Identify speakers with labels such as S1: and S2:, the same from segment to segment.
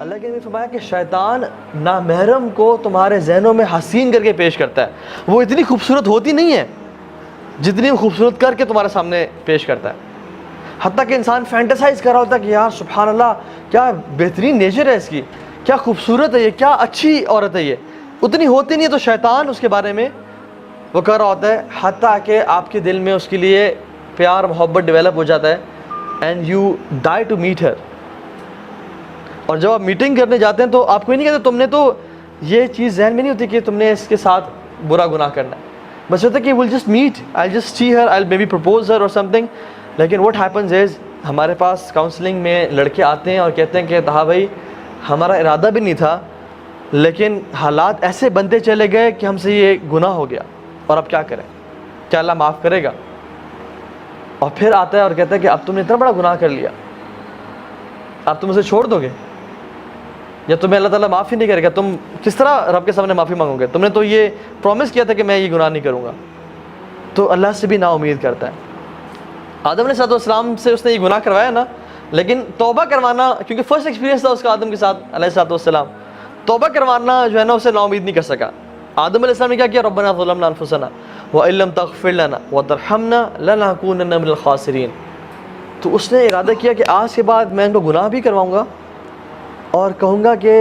S1: اللہ کے نبی فرمایا کہ شیطان نامحرم کو تمہارے ذہنوں میں حسین کر کے پیش کرتا ہے. وہ اتنی خوبصورت ہوتی نہیں ہے جتنی وہ خوبصورت کر کے تمہارے سامنے پیش کرتا ہے. حتیٰ کہ انسان فینٹیسائز کر رہا ہوتا ہے کہ یار سبحان اللہ کیا بہترین نیچر ہے اس کی, کیا خوبصورت ہے یہ, کیا اچھی عورت ہے یہ, اتنی ہوتی نہیں ہے. تو شیطان اس کے بارے میں وہ کر رہا ہوتا ہے, حتیٰ کہ آپ کے دل میں اس کے لیے پیار محبت ڈیولپ ہو جاتا ہے, and you die to meet her. اور جب آپ میٹنگ کرنے جاتے ہیں تو آپ کو ہی نہیں کہتے تم نے تو یہ چیز ذہن میں نہیں ہوتی کہ تم نے اس کے ساتھ برا گناہ کرنا ہے, بس ہوتا ہے کہ will just meet, I just see her, I maybe propose her اور سم تھنگ. لیکن واٹ ہیپنز از ہمارے پاس کاؤنسلنگ میں لڑکے آتے ہیں اور کہتے ہیں کہ ہاں بھائی ہمارا ارادہ بھی نہیں تھا لیکن حالات ایسے بنتے چلے گئے کہ ہم سے یہ گناہ ہو گیا, اور اب کیا کریں, کیا اللہ معاف کرے گا؟ اور پھر آتا ہے اور کہتا ہے کہ اب تم نے اتنا بڑا گناہ کر لیا, اب تم اسے چھوڑ دو گے یا تمہیں اللہ تعالیٰ معاف ہی نہیں کرے گا؟ تم کس طرح رب کے سامنے معافی مانگو گے؟ تم نے تو یہ پرومس کیا تھا کہ میں یہ گناہ نہیں کروں گا. تو اللہ سے بھی نا امید کرتا ہے. آدم علیہ السلام سے اس نے یہ گناہ کروایا نا, لیکن توبہ کروانا, کیونکہ فرسٹ ایکسپیرینس تھا اس کا آدم کے ساتھ علیہ السلام, توبہ کروانا جو ہے نا اسے نا امید نہیں کر سکا. آدم علیہ السلام نے کیا کیا؟ ربنا ظلمنا انفسنا وان لم تغفر لنا وترحمنا لنکونن من الخاسرین. تو اس نے ارادہ کیا کہ آج کے بعد میں ان کو گناہ بھی کرواؤں گا اور کہوں گا کہ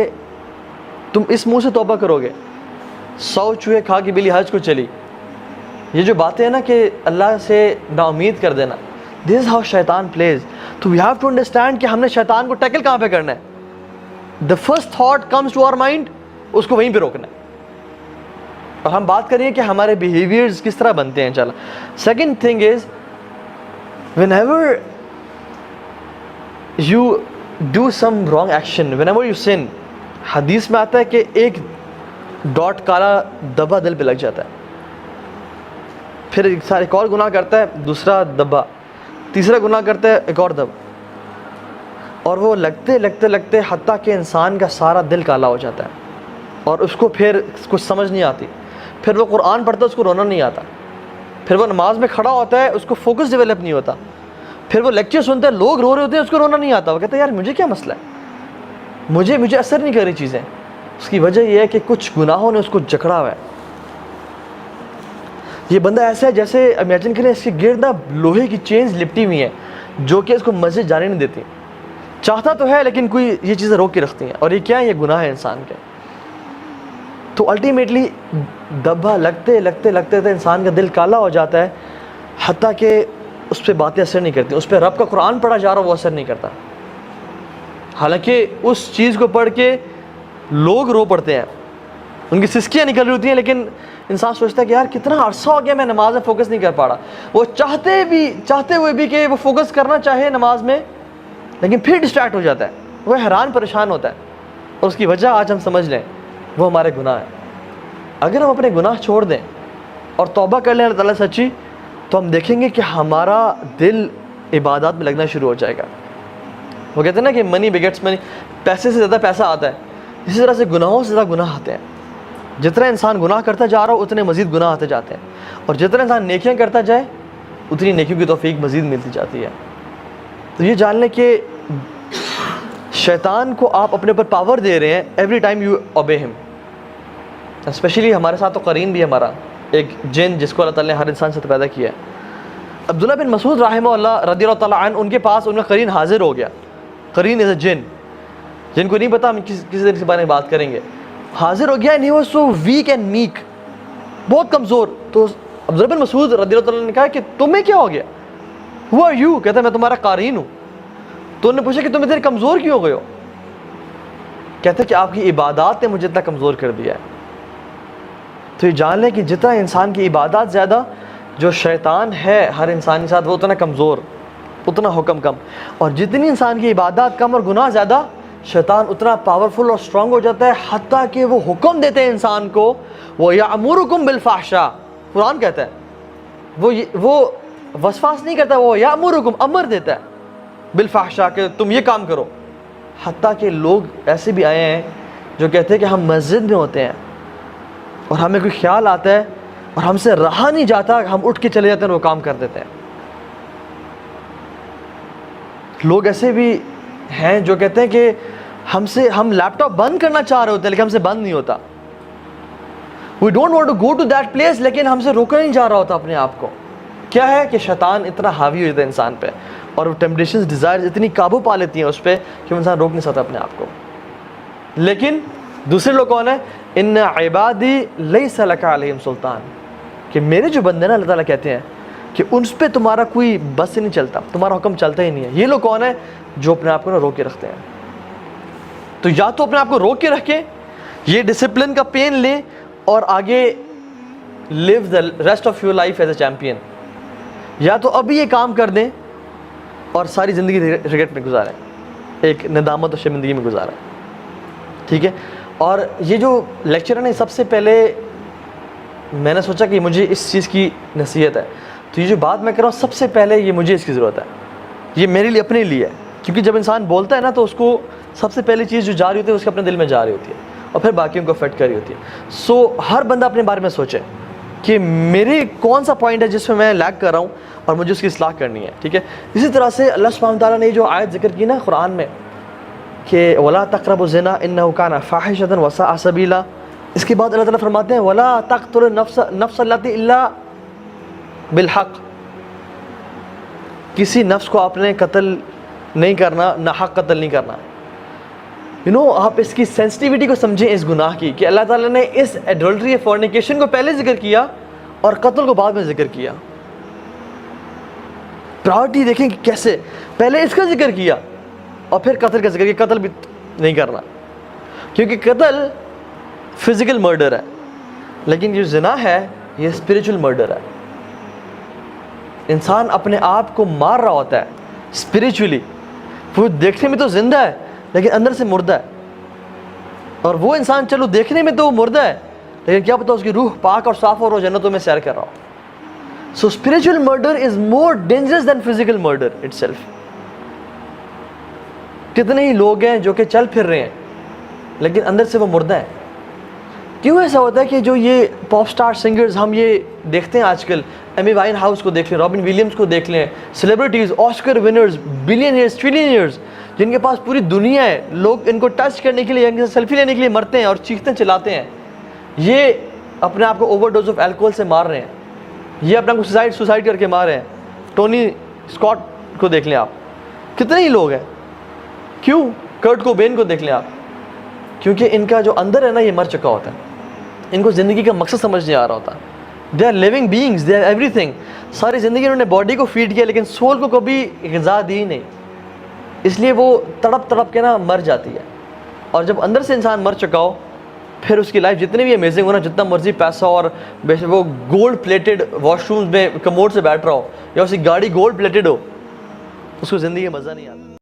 S1: تم اس منہ سے توبہ کرو گے. 100 چوہے کھا کے بلی حج کو چلی. یہ جو باتیں ہیں نا کہ اللہ سے نا امید کر دینا, دس از ہاؤ شیطان پلیز. تو وی ہیو ٹو انڈرسٹینڈ کہ ہم نے شیطان کو ٹیکل کہاں پہ کرنا ہے. The first thought comes to our mind, اس کو وہیں پہ روکنا ہے. اور ہم بات کریے کہ ہمارے بیہیویئرز کس طرح بنتے ہیں. چلا second thing is whenever you do some wrong action, whenever you sin, حدیث میں آتا ہے کہ ایک ڈاٹ کالا دبا دل پہ لگ جاتا ہے, پھر ایک اور گناہ کرتا ہے دوسرا دبا, تیسرا گناہ کرتا ہے ایک اور دبا, اور وہ لگتے لگتے لگتے حتیٰ کہ انسان کا سارا دل کالا ہو جاتا ہے اور اس کو پھر کچھ سمجھ نہیں آتی. پھر وہ قرآن پڑھتا ہے اس کو رونا نہیں آتا, پھر وہ نماز میں کھڑا ہوتا ہے اس کو فوکس ڈیولپ نہیں ہوتا, پھر وہ لیکچر سنتا ہے لوگ رو رہے ہوتے ہیں اس کو رونا نہیں آتا. وہ کہتا ہے یار مجھے کیا مسئلہ ہے, مجھے اثر نہیں کر رہی چیزیں. اس کی وجہ یہ ہے کہ کچھ گناہوں نے اس کو جکڑا ہوا ہے. یہ بندہ ایسا ہے جیسے امیجن کریں اس کے گرد نا لوہے کی چینز لپٹی ہوئی ہیں جو کہ اس کو مسجد جانے نہیں دیتی. چاہتا تو ہے لیکن کوئی یہ چیزیں روک کے رکھتی ہیں, اور یہ کیا ہے, یہ گناہ ہے انسان کے. تو الٹیمیٹلی دبا لگتے لگتے لگتے انسان کا دل کالا ہو جاتا ہے, حتیٰ کہ اس پہ باتیں اثر نہیں کرتی. اس پہ رب کا قرآن پڑھا جا رہا وہ اثر نہیں کرتا, حالانکہ اس چیز کو پڑھ کے لوگ رو پڑتے ہیں, ان کی سسکیاں نکل رہی ہوتی ہیں, لیکن انسان سوچتا ہے کہ یار کتنا عرصہ ہو گیا میں نماز میں فوکس نہیں کر پا رہا. وہ چاہتے ہوئے بھی کہ وہ فوکس کرنا چاہے نماز میں, لیکن پھر ڈسٹریکٹ ہو جاتا ہے, وہ حیران پریشان ہوتا ہے. اور اس کی وجہ آج ہم سمجھ لیں وہ ہمارے گناہ ہیں. اگر ہم اپنے گناہ چھوڑ دیں اور توبہ کر لیں اللہ تعالیٰ سچی, تو ہم دیکھیں گے کہ ہمارا دل عبادات میں لگنا شروع ہو جائے گا. وہ کہتے ہیں نا کہ منی بگیٹس منی, پیسے سے زیادہ پیسہ آتا ہے, اسی طرح سے گناہوں سے زیادہ گناہ آتے ہیں. جتنا انسان گناہ کرتا جا رہا ہو اتنے مزید گناہ آتے جاتے ہیں, اور جتنا انسان نیکیاں کرتا جائے اتنی نیکیوں کی توفیق مزید ملتی جاتی ہے. تو یہ جان لیں کہ شیطان کو آپ اپنے اوپر پاور دے رہے ہیں ایوری ٹائم یو اوبے ہم. اسپیشلی ہمارے ساتھ تو قرین بھی ہمارا ایک جن جس کو اللہ تعالیٰ نے ہر انسان سے پیدا کیا ہے. عبداللہ بن مسعود رحمہ اللہ رضی اللہ تعالیٰ عنہ, ان کے پاس ان کا قرین حاضر ہو گیا. قرین از اے جن, جن کو نہیں پتا ہم کس طرح کے بارے میں بات کریں گے. حاضر ہو گیا, and he was so week and make, بہت کمزور. تو عبداللہ بن مسعود رضی اللہ تعالیٰ نے کہا کہ تمہیں کیا ہو گیا, ہو آر یو؟ کہتا ہے میں تمہارا قارئین ہوں. تو انہوں نے پوچھا کہ تم اتنے کمزور کیوں ہو گئے ہو؟ کہتے کہ آپ کی عبادات نے مجھے اتنا کمزور کر دیا ہے. تو یہ جان لیں کہ جتنا انسان کی عبادات زیادہ, جو شیطان ہے ہر انسان کے ساتھ وہ اتنا کمزور, اتنا حکم کم. اور جتنی انسان کی عبادات کم اور گناہ زیادہ, شیطان اتنا پاورفل اور اسٹرانگ ہو جاتا ہے, حتیٰ کہ وہ حکم دیتے ہیں انسان کو, وہ یأمرکم بالفحشاء, قرآن کہتا ہے, وہ وسواس نہیں کرتا, وہ یأمرکم, امر دیتا ہے بالفحشاء کہ تم یہ کام کرو. حتیٰ کہ لوگ ایسے بھی آئے ہیں جو کہتے ہیں کہ ہم مسجد میں ہوتے ہیں اور ہمیں کوئی خیال آتا ہے اور ہم سے رہا نہیں جاتا, ہم اٹھ کے چلے جاتے ہیں اور وہ کام کر دیتے ہیں. لوگ ایسے بھی ہیں جو کہتے ہیں کہ ہم لیپ ٹاپ بند کرنا چاہ رہے ہوتے ہیں لیکن ہم سے بند نہیں ہوتا. We don't want to go to that place, لیکن ہم سے روکا نہیں جا رہا ہوتا اپنے آپ کو. کیا ہے کہ شیطان اتنا حاوی ہو جاتا ہے انسان پہ, اور وہ ٹیمپٹیشنز ڈیزائرز اتنی قابو پا لیتی ہیں اس پہ کہ وہ انسان روک نہیں سکتا اپنے آپ کو. لیکن دوسرے لوگ کون ہیں؟ ان عبادی لیس لک علیہم سلطان, کہ میرے جو بندے نا اللہ تعالیٰ کہتے ہیں کہ ان پہ تمہارا کوئی بس نہیں چلتا, تمہارا حکم چلتا ہی نہیں ہے. یہ لوگ کون ہیں؟ جو اپنے آپ کو نا روک کے رکھتے ہیں. تو یا تو اپنے آپ کو روک کے رکھیں, یہ ڈسپلن کا پین لیں اور آگے live the rest of your life as a champion, یا تو ابھی یہ کام کر دیں اور ساری زندگی ریگریٹ میں گزاریں, ایک ندامت اور شرمندگی میں گزاریں. ٹھیک ہے. اور یہ جو لیکچر ہے نا, سب سے پہلے میں نے سوچا کہ مجھے اس چیز کی نصیحت ہے, تو یہ جو بات میں کر رہا ہوں سب سے پہلے یہ مجھے اس کی ضرورت ہے, یہ میرے لیے اپنے لیے ہے. کیونکہ جب انسان بولتا ہے نا تو اس کو سب سے پہلی چیز جو جا رہی ہوتی ہے اس کے اپنے دل میں جا رہی ہوتی ہے, اور پھر باقیوں کو افیکٹ کر رہی ہوتی ہے. سو ہر بندہ اپنے بارے میں سوچے کہ میرے کون سا پوائنٹ ہے جس میں میں لیگ کر رہا ہوں اور مجھے اس کی اصلاح کرنی ہے. ٹھیک ہے. اسی طرح سے اللہ سبحانہ تعالیٰ نے جو آیت ذکر کی نا قرآن میں کہ وَلَا تَقْرَبُوا الزِّنَا إِنَّهُ كَانَ فَاحِشَةً وَسَاءَ سَبِيلًا, اس کے بعد اللہ تعالیٰ فرماتے ہیں وَلَا تَقْتُلُوا النَّفْسَ الَّتِي إِلَّا بِالْحَقِّ, کسی نفس کو آپ نے قتل نہیں کرنا, نہ حق قتل نہیں کرنا. آپ اس کی سینسٹیوٹی کو سمجھیں اس گناہ کی, کہ اللہ تعالیٰ نے اس ایڈلٹری فورنیکیشن کو پہلے ذکر کیا اور قتل کو بعد میں ذکر کیا. پرائورٹی دیکھیں کہ کیسے پہلے اس کا ذکر کیا اور پھر قتل کا ذکر کیا. قتل بھی نہیں کرنا, کیونکہ قتل فزیکل مرڈر ہے, لیکن جو زنا ہے یہ اسپریچول مرڈر ہے. انسان اپنے آپ کو مار رہا ہوتا ہے اسپریچولی, وہ دیکھنے میں تو زندہ ہے لیکن اندر سے مردہ ہے. اور وہ انسان چلو دیکھنے میں تو وہ مردہ ہے لیکن کیا پتا اس کی روح پاک اور صاف اور وہ جنتوں میں سیر کر رہا ہو. So spiritual murder is more dangerous than physical murder itself. کتنے ہی لوگ ہیں جو کہ چل پھر رہے ہیں لیکن اندر سے وہ مردہ ہیں. کیوں ایسا ہوتا ہے کہ جو یہ پاپ سٹار سنگرز ہم یہ دیکھتے ہیں آج کل, ایمی وائن ہاؤس کو دیکھ لیں, رابن ولیمز کو دیکھ لیں, سیلیبریٹیز, آسکر ونرز, بلینئرز, ٹریلینئرز, جن کے پاس پوری دنیا ہے, لوگ ان کو ٹچ کرنے کے لیے, ان کے ساتھ سیلفی لینے کے لیے مرتے ہیں اور چیختے چلاتے ہیں. یہ اپنے آپ کو اوور ڈوز آف الکوہول سے مار رہے ہیں, یہ اپنے آپ کو سوسائڈ کر کے مار رہے ہیں. ٹونی اسکاٹ کو دیکھ لیں آپ, کتنے ہی لوگ ہیں. کیوں؟ کرٹ کوبین کو دیکھ لیں آپ, کیونکہ ان کا جو اندر ہے نا یہ مر چکا ہوتا ہے, ان کو زندگی کا مقصد سمجھ نہیں آ رہا ہوتا. They are living beings, they are everything. ساری زندگی انہوں نے باڈی کو فیڈ کیا لیکن سول کو کبھی غذا دی نہیں, اس لیے وہ تڑپ تڑپ کے نا مر جاتی ہے. اور جب اندر سے انسان مر چکا ہو پھر اس کی لائف جتنی بھی امیزنگ ہو نا, جتنا مرضی پیسہ اور وہ گولڈ پلیٹڈ واش رومز میں کموڈ سے بیٹھ رہا ہو یا اس کی گاڑی گولڈ پلیٹڈ ہو, اس کو زندگی میں مزہ نہیں آتا.